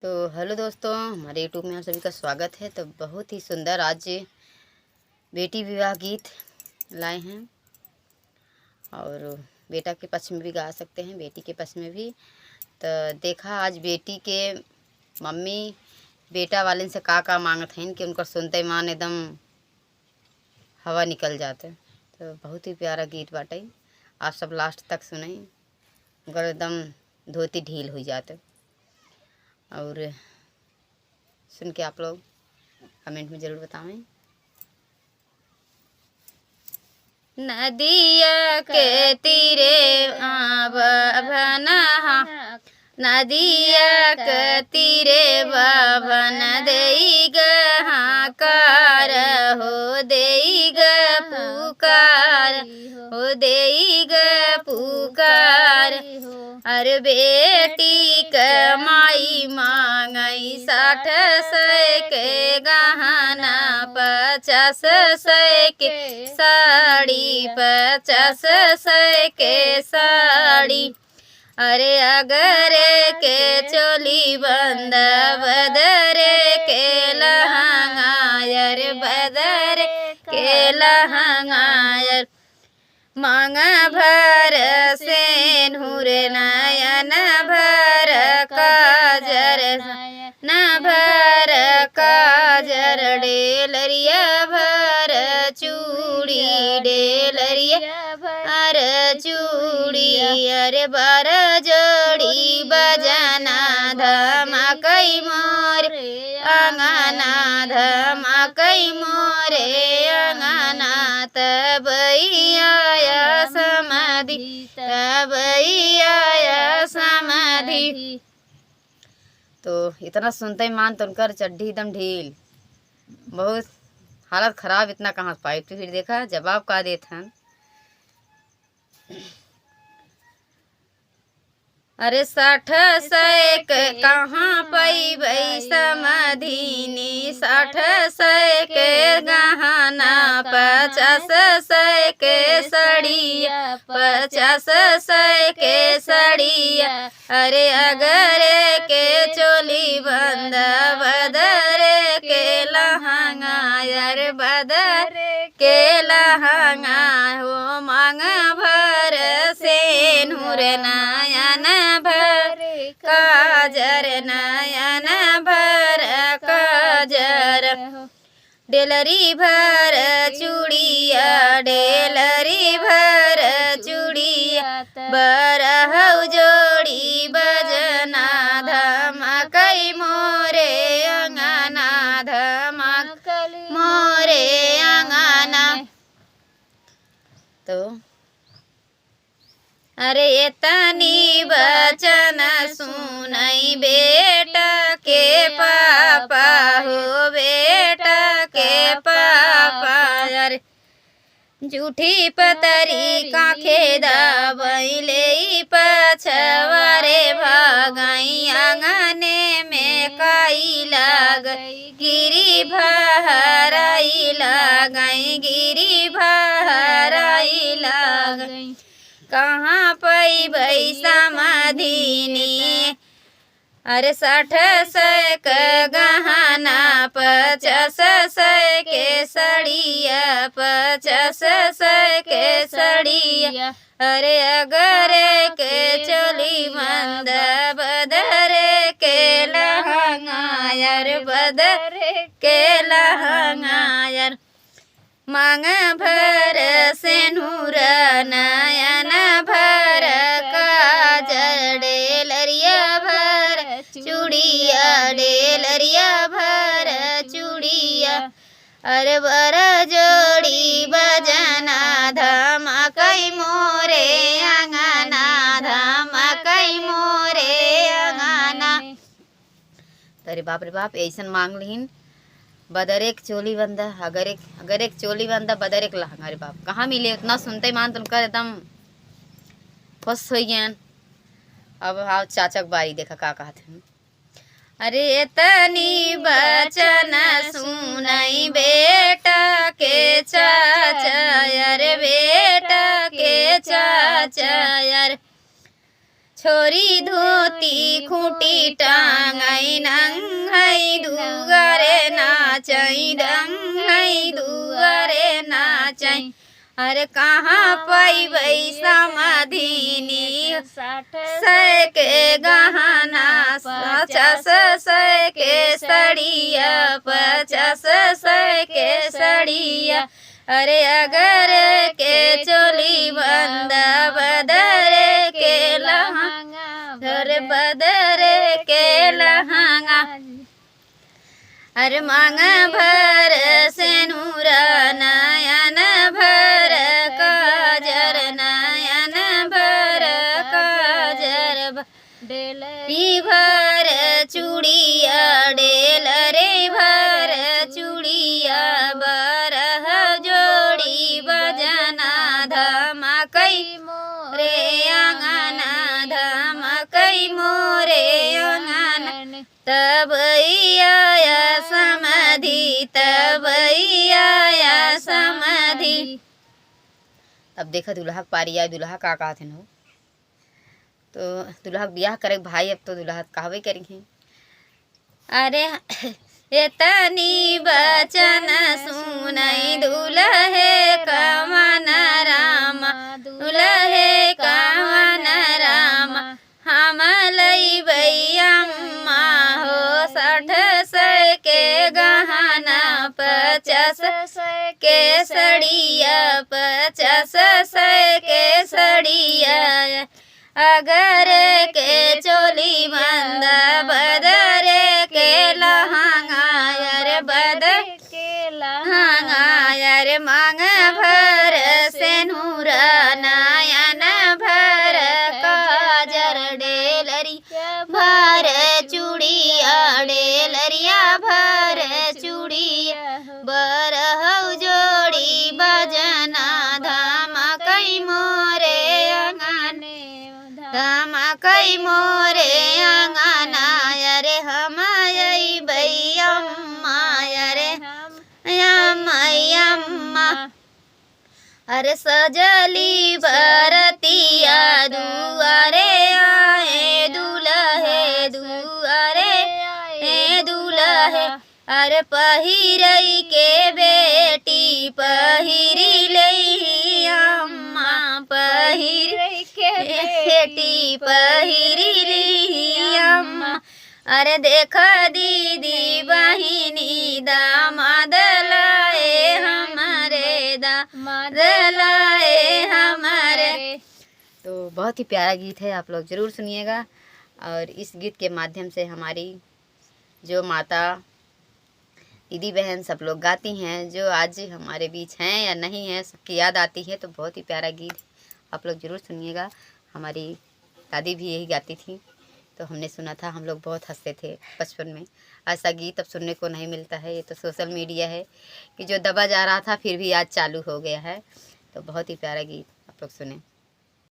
तो हेलो दोस्तों, हमारे यूट्यूब में आप सभी का स्वागत है। तो बहुत ही सुंदर आज बेटी विवाह गीत लाए हैं और बेटा के पक्ष में भी गा सकते हैं, बेटी के पक्ष में भी। तो देखा आज बेटी के मम्मी बेटा वाले से का मांगत हैं कि उनका सुनते मान एकदम हवा निकल जाते। तो बहुत ही प्यारा गीत बाटे, आप सब लास्ट तक सुने, उनका एकदम धोती ढील हो जाते। और सुन के आप लोग कमेंट में ज़रूर बताएं। नदिया के तीरे बाभन, नदिया के तीरे बाभन देई कार हो, देई पुकार हो, देई पुकार। अरे बेटी कमाई मांगई 60 के गहना, 50 के साड़ी, 50 के साड़ी। अरे अगर के चोली बंद, बदर के लहंगा, अरे बदर के लहंगा। मांग भर सेनुर, नयन भर काजर, न भर काजर। डेलरिया भर चूड़ी, डेलरिया भर चूड़ी। अरे 12 जोड़ी बजना, धमकई मोरे अंगना, धमकई मोरे अंगना। तब आया समाधि, तब आया समाधि। तो इतना सुनते ही मान तो उनकर चड्ढी एकदम ढील, बहुत हालत खराब। इतना कहाँ पाई। तो फिर देखा जवाब का देते हैं। अरे 60 कहाँ पैबै समधिनी, 60 के गहना, 50 के सड़िया, 50 के सड़िया। अरे अगर के चोली बंद, बदर के लहंगा, अरे बदर के लहंगा हो। मांग भर सेनुर, नयन भर काजर, नयन भर काजर। डेलरी भर चूड़िया, डेलरी भर चूड़िया। 12 जोड़ी बजना, धमकई मोरे अंगना, धमकई मोरे अंगना। तो अरे इतनी बचन सुनई बेटा के पापा हो, बेटा के पापा। अरे झूठी पतरी काखे दाबई, ले पछवारे भागई। आंगने में काई लागई, गिरी भराई लागई, गिरी भराई लागई। कहाँ पैबै समधिनी, अरे 60 के गहना, 50 के सड़िया, 50 के सड़िया। अरे अगर के चोली बंद, बदर के लहंगा, अरे बदर के लहंगा। मांग भर सेनुर, नयन भर काजर। डेलरिया भर चूड़िया, डेलरिया भर चूड़िया। अरे 12 जोड़ी बजना, धमकई मोरे अंगना, धमकई मोरे अंगना। अरे बाप रे बाप, ऐसन मांग लीन। बदर एक चोली बंदा, अगर एक चोली बंदा, बदर एक लहंगा। अरे बाप, कहाँ मिले। उतना सुनते मान तो उनका एकदम खुश हो गया। अब आओ चाचा की बारी, देखा का कहते हैं। अरे इतनी बचन सुनई बेटा के चाचा, अरे बेटा के चाचा। अरे छोरी धोती खूटी टांगई नंगई दुआरे नाचई दंगई दुआरे नाचई। अरे कहाँ पैबै समाधिनी 60 के गहना 50 के सड़िया 50 के सड़िया। अरे अगर के चोली बंदा बदरे के लहंगा अरे बदरे के लहंगा। अरे मांग भर सेनुरा नयन भर काजर नयन भर काजर डेलरी भर चूड़िया डेलरे भर चूड़िया बरह जोड़ी बजना धमकई मोरे अंगना धमकई मोरे अंगना। तब आया समाधि तब आया समाधि। अब देखा दुल्हा के पारी आए। दुल्हा का कहते हो तो दुल्हा ब्याह करे भाई। अब तो दुल्हा कहवे करेंगे। अरे इतनी बचन सुनई दुल्हे कवन रामा दुल्हे कवन रामा। हम लईबै अम्मा हो 60 के गहना 50 के सड़िया 50 के सड़िया। अगर के चोली बंदा बदरे के लहंगा अरे बदर के लहंगा। अरे मांग भर सेनुरा नयन भर काजर डेलरी भर चूड़िया डेलरिया भर चूड़िया बरह जोड़ी बजना धमकई मोरे अंगने धमकई मोरे अंगना। अरे हम अइबै अम्मा अरे अम्मा। अरे सजली बरतिया दुआरे आए दुल्हे दुआरे आए दुल्हे। अरे पहिरई के बेटी पहिरी लई अम्मा पहिरी के बेटी पहिरी लई अम्मा। अरे देखा दीदी बहिनी दामाद लाए हमारे दामाद लाए हमारे। तो बहुत ही प्यारा गीत है, आप लोग ज़रूर सुनिएगा। और इस गीत के माध्यम से हमारी जो माता दीदी बहन सब लोग गाती हैं, जो आज हमारे बीच हैं या नहीं हैं, सबकी याद आती है। तो बहुत ही प्यारा गीत आप लोग ज़रूर सुनिएगा। हमारी दादी भी यही गाती थी, तो हमने सुना था। हम लोग बहुत हंसते थे बचपन में। ऐसा गीत अब सुनने को नहीं मिलता है। ये तो सोशल मीडिया है कि जो दबा जा रहा था फिर भी आज चालू हो गया है। तो बहुत ही प्यारा गीत आप लोग सुने।